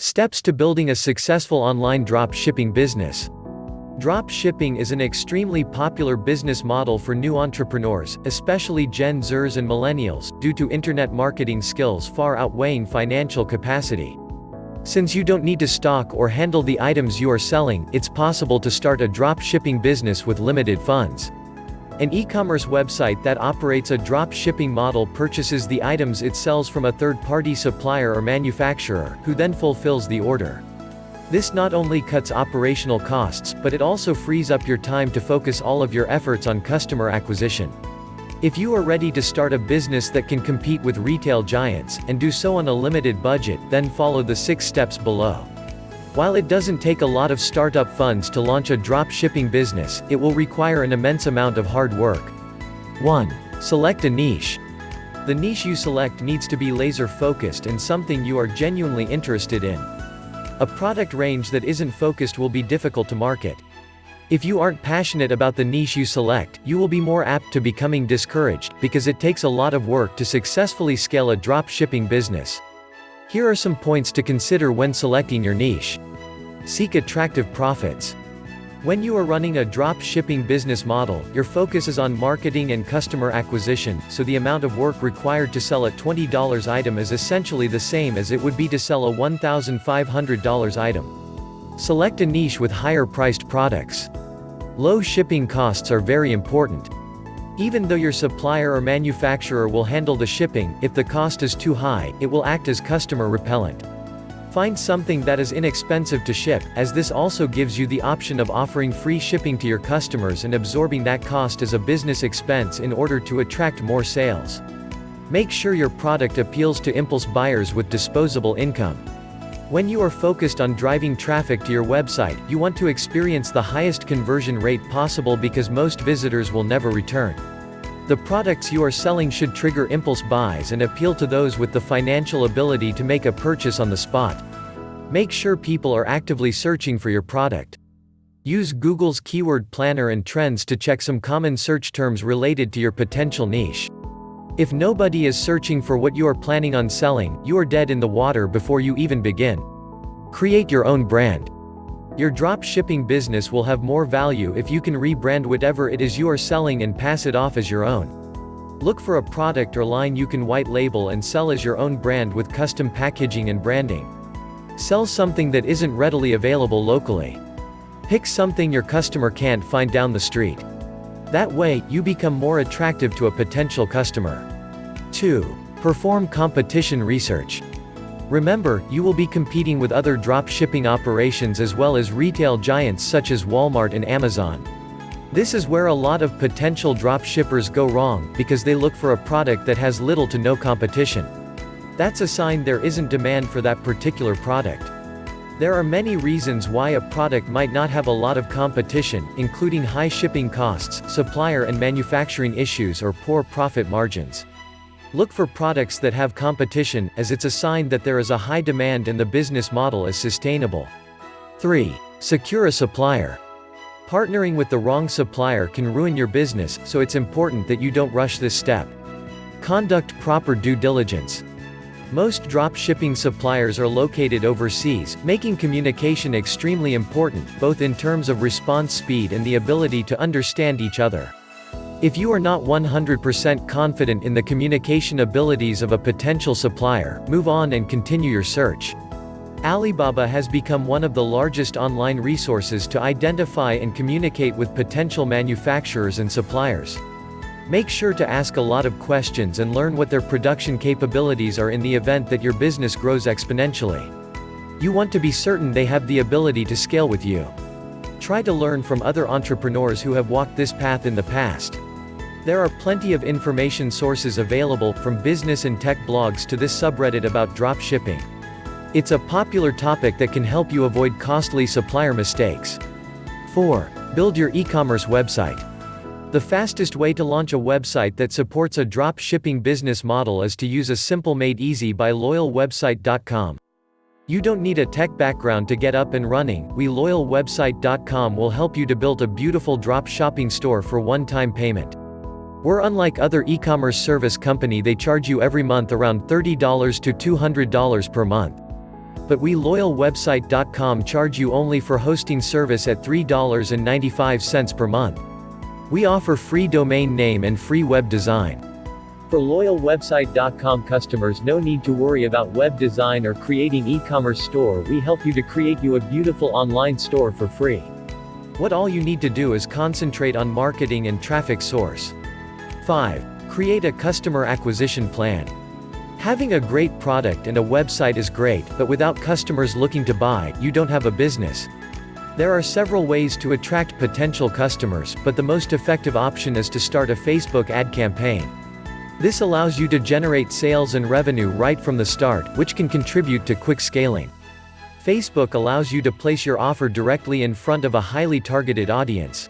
Steps to building a successful online drop shipping business. Drop shipping is an extremely popular business model for new entrepreneurs, especially Gen Zers and millennials, due to internet marketing skills far outweighing financial capacity. Since you don't need to stock or handle the items you are selling, it's possible to start a drop shipping business with limited funds. An e-commerce website that operates a drop shipping model purchases the items it sells from a third-party supplier or manufacturer, who then fulfills the order. This not only cuts operational costs, but it also frees up your time to focus all of your efforts on customer acquisition. If you are ready to start a business that can compete with retail giants, and do so on a limited budget, then follow the 6 steps below. While it doesn't take a lot of startup funds to launch a drop shipping business, it will require an immense amount of hard work. 1. Select a niche. The niche you select needs to be laser-focused and something you are genuinely interested in. A product range that isn't focused will be difficult to market. If you aren't passionate about the niche you select, you will be more apt to becoming discouraged, because it takes a lot of work to successfully scale a drop shipping business. Here are some points to consider when selecting your niche. Seek attractive profits. When you are running a drop shipping business model, your focus is on marketing and customer acquisition, so the amount of work required to sell a $20 item is essentially the same as it would be to sell a $1,500 item. Select a niche with higher priced products. Low shipping costs are very important. Even though your supplier or manufacturer will handle the shipping, if the cost is too high, it will act as customer repellent. Find something that is inexpensive to ship, as this also gives you the option of offering free shipping to your customers and absorbing that cost as a business expense in order to attract more sales. Make sure your product appeals to impulse buyers with disposable income. When you are focused on driving traffic to your website, you want to experience the highest conversion rate possible because most visitors will never return. The products you are selling should trigger impulse buys and appeal to those with the financial ability to make a purchase on the spot. Make sure people are actively searching for your product. Use Google's keyword planner and trends to check some common search terms related to your potential niche. If nobody is searching for what you are planning on selling, you are dead in the water before you even begin. Create your own brand. Your drop shipping business will have more value if you can rebrand whatever it is you are selling and pass it off as your own. Look for a product or line you can white label and sell as your own brand with custom packaging and branding. Sell something that isn't readily available locally. Pick something your customer can't find down the street. That way, you become more attractive to a potential customer. 2. Perform competition research. Remember, you will be competing with other drop shipping operations as well as retail giants such as Walmart and Amazon. This is where a lot of potential drop shippers go wrong, because they look for a product that has little to no competition. That's a sign there isn't demand for that particular product. There are many reasons why a product might not have a lot of competition, including high shipping costs, supplier and manufacturing issues, or poor profit margins. Look for products that have competition, as it's a sign that there is a high demand and the business model is sustainable. 3. Secure a supplier. Partnering with the wrong supplier can ruin your business, so it's important that you don't rush this step. Conduct proper due diligence. Most drop shipping suppliers are located overseas, making communication extremely important, both in terms of response speed and the ability to understand each other. If you are not 100% confident in the communication abilities of a potential supplier, move on and continue your search. Alibaba has become one of the largest online resources to identify and communicate with potential manufacturers and suppliers. Make sure to ask a lot of questions and learn what their production capabilities are in the event that your business grows exponentially. You want to be certain they have the ability to scale with you. Try to learn from other entrepreneurs who have walked this path in the past. There are plenty of information sources available, from business and tech blogs to this subreddit about drop shipping. It's a popular topic that can help you avoid costly supplier mistakes. 4. Build your e-commerce website. The fastest way to launch a website that supports a drop shipping business model is to use a simple made easy by loyalwebsite.com. You don't need a tech background to get up and running. Loyalwebsite.com will help you to build a beautiful drop shopping store for one-time payment. We're unlike other e-commerce service company, they charge you every month around $30 to $200 per month. But we loyalwebsite.com charge you only for hosting service at $3.95 per month. We offer free domain name and free web design. For loyalwebsite.com customers, no need to worry about web design or creating e-commerce store. We help you to create you a beautiful online store for free. What all you need to do is concentrate on marketing and traffic source. 5. Create a customer acquisition plan. Having a great product and a website is great, but without customers looking to buy, you don't have a business. There are several ways to attract potential customers, but the most effective option is to start a Facebook ad campaign. This allows you to generate sales and revenue right from the start, which can contribute to quick scaling. Facebook allows you to place your offer directly in front of a highly targeted audience.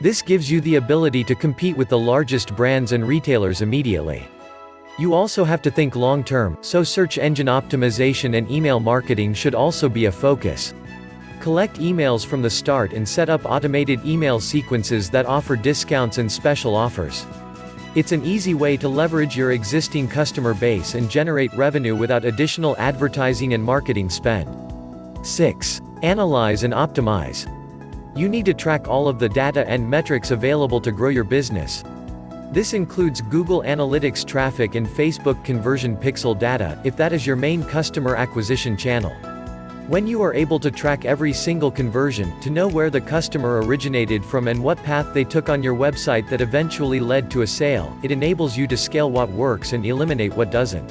This gives you the ability to compete with the largest brands and retailers immediately. You also have to think long-term, so search engine optimization and email marketing should also be a focus. Collect emails from the start and set up automated email sequences that offer discounts and special offers. It's an easy way to leverage your existing customer base and generate revenue without additional advertising and marketing spend. 6. Analyze and optimize. You need to track all of the data and metrics available to grow your business. This includes Google Analytics traffic and Facebook conversion pixel data, if that is your main customer acquisition channel. When you are able to track every single conversion, to know where the customer originated from and what path they took on your website that eventually led to a sale, it enables you to scale what works and eliminate what doesn't.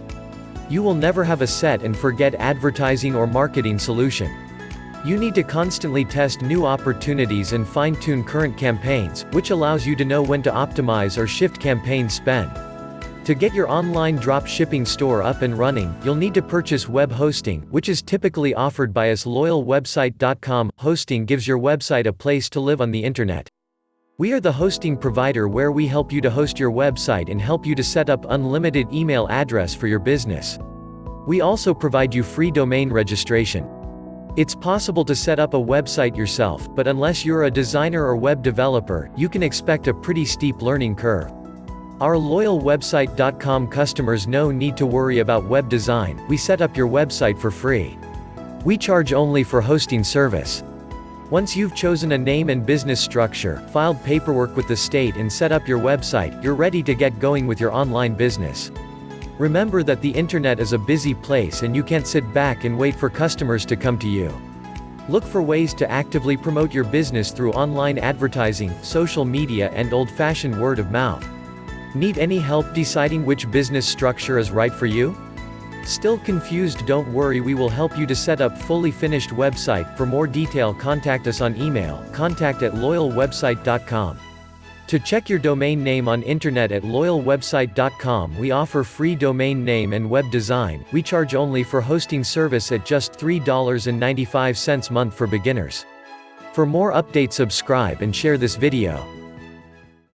You will never have a set and forget advertising or marketing solution. You need to constantly test new opportunities and fine-tune current campaigns, which allows you to know when to optimize or shift campaign spend. To get your online dropshipping store up and running, you'll need to purchase web hosting, which is typically offered by us loyalwebsite.com. Hosting gives your website a place to live on the internet. We are the hosting provider where we help you to host your website and help you to set up unlimited email address for your business. We also provide you free domain registration. It's possible to set up a website yourself, but unless you're a designer or web developer, you can expect a pretty steep learning curve. Our loyalwebsite.com customers no need to worry about web design. We set up your website for free. We charge only for hosting service. Once you've chosen a name and business structure, filed paperwork with the state and set up your website, you're ready to get going with your online business. Remember that the internet is a busy place and you can't sit back and wait for customers to come to you. Look for ways to actively promote your business through online advertising, social media and old-fashioned word of mouth. Need any help deciding which business structure is right for you? Still confused? Don't worry, we will help you to set up fully finished website. For more detail, contact us on email, contact@loyalwebsite.com. To check your domain name on internet at loyalwebsite.com, we offer free domain name and web design. We charge only for hosting service at just $3.95 month for beginners. For more updates, subscribe and share this video.